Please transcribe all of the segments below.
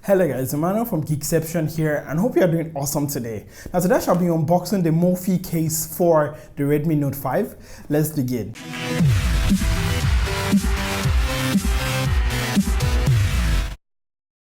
Hello guys, Emmanuel from Geekception here and hope you are doing awesome today. Now today I shall be unboxing the Mophie case for the Redmi Note 5. Let's begin.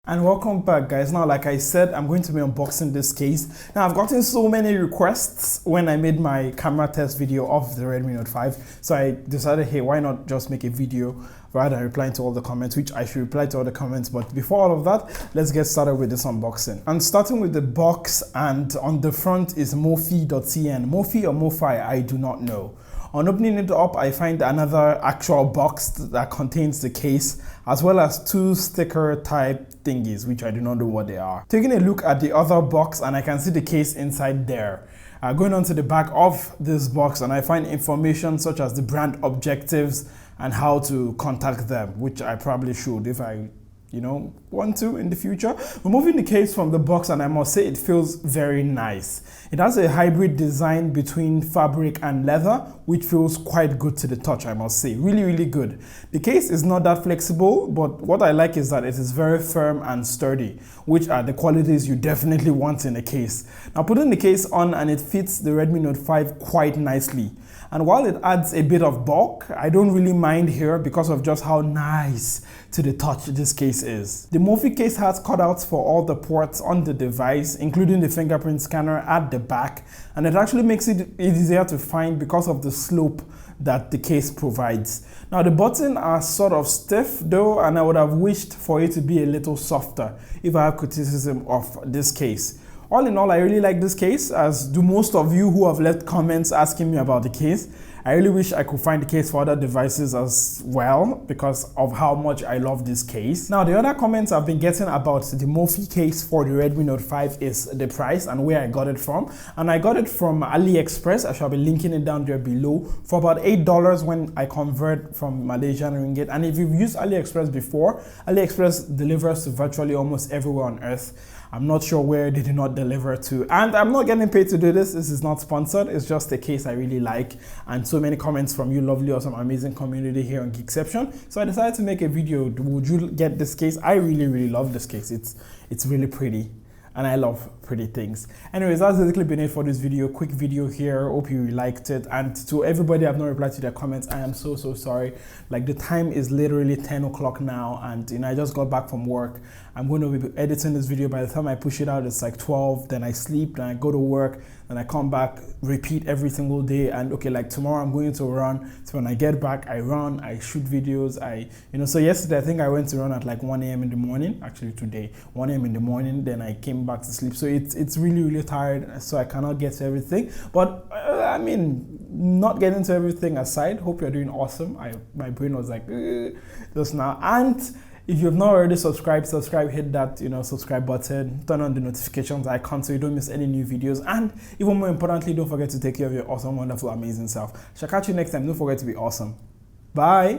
And welcome back guys. Now like I said, I'm going to be unboxing this case. Now I've gotten so many requests when I made my camera test video of the Redmi Note 5. So I decided, hey, why not just make a video rather than replying to all the comments, which I should reply to all the comments. But before all of that, let's get started with this unboxing. And starting with the box, and on the front is mophie.cn. Mophie or Mophie, I do not know. On opening it up, I find another actual box that contains the case, as well as two sticker type thingies, which I do not know what they are. Taking a look at the other box, and I can see the case inside there. Going on to the back of this box, and I find information such as the brand objectives and how to contact them, which I probably should if I want to in the future. Removing the case from the box, and I must say it feels very nice. It has a hybrid design between fabric and leather, which feels quite good to the touch, I must say. Really good. The case is not that flexible, but what I like is that it is very firm and sturdy, which are the qualities you definitely want in a case. Now putting the case on, and it fits the Redmi Note 5 quite nicely. And while it adds a bit of bulk, I don't really mind here because of just how nice to the touch this case is. The Mophie case has cutouts for all the ports on the device, including the fingerprint scanner at the back, and it actually makes it easier to find because of the slope that the case provides. Now the buttons are sort of stiff though, and I would have wished for it to be a little softer if I have criticism of this case. All in all, I really like this case, as do most of you who have left comments asking me about the case. I really wish I could find the case for other devices as well because of how much I love this case. Now, the other comments I've been getting about the Mophie case for the Redmi Note 5 is the price and where I got it from. And I got it from AliExpress. I shall be linking it down there below for about $8 when I convert from Malaysian ringgit. And if you've used AliExpress before, AliExpress delivers to virtually almost everywhere on earth. I'm not sure where they do not deliver to, and I'm not getting paid to do this. This is not sponsored. It's just a case I really like, and so many comments from you lovely, awesome, amazing community here on Geekception. So I decided to make a video. Would you get this case? I really love this case. It's really pretty, and I love pretty things. Anyways, that's basically been it for this video. Quick video here. Hope you liked it. And to everybody I've not replied to their comments, I am so sorry. Like, the time is literally 10 o'clock now, and I just got back from work. I'm going to be editing this video. By the time I push it out, it's like 12. Then I sleep, then I go to work, then I come back, repeat every single day. And okay, like tomorrow I'm going to run. So when I get back, I run, I shoot videos. So yesterday I think I went to run at like 1 a.m. in the morning. Actually today, 1 a.m. in the morning. Then I came back to sleep. So it's really tired. So I cannot get to everything. But I mean, not getting to everything aside, hope you're doing awesome. My brain was like just now. And if you have not already subscribed, hit that subscribe button, turn on the notifications icon so you don't miss any new videos, and even more importantly, don't forget to take care of your awesome, wonderful, amazing self. Shall catch you next time. Don't forget to be awesome. Bye.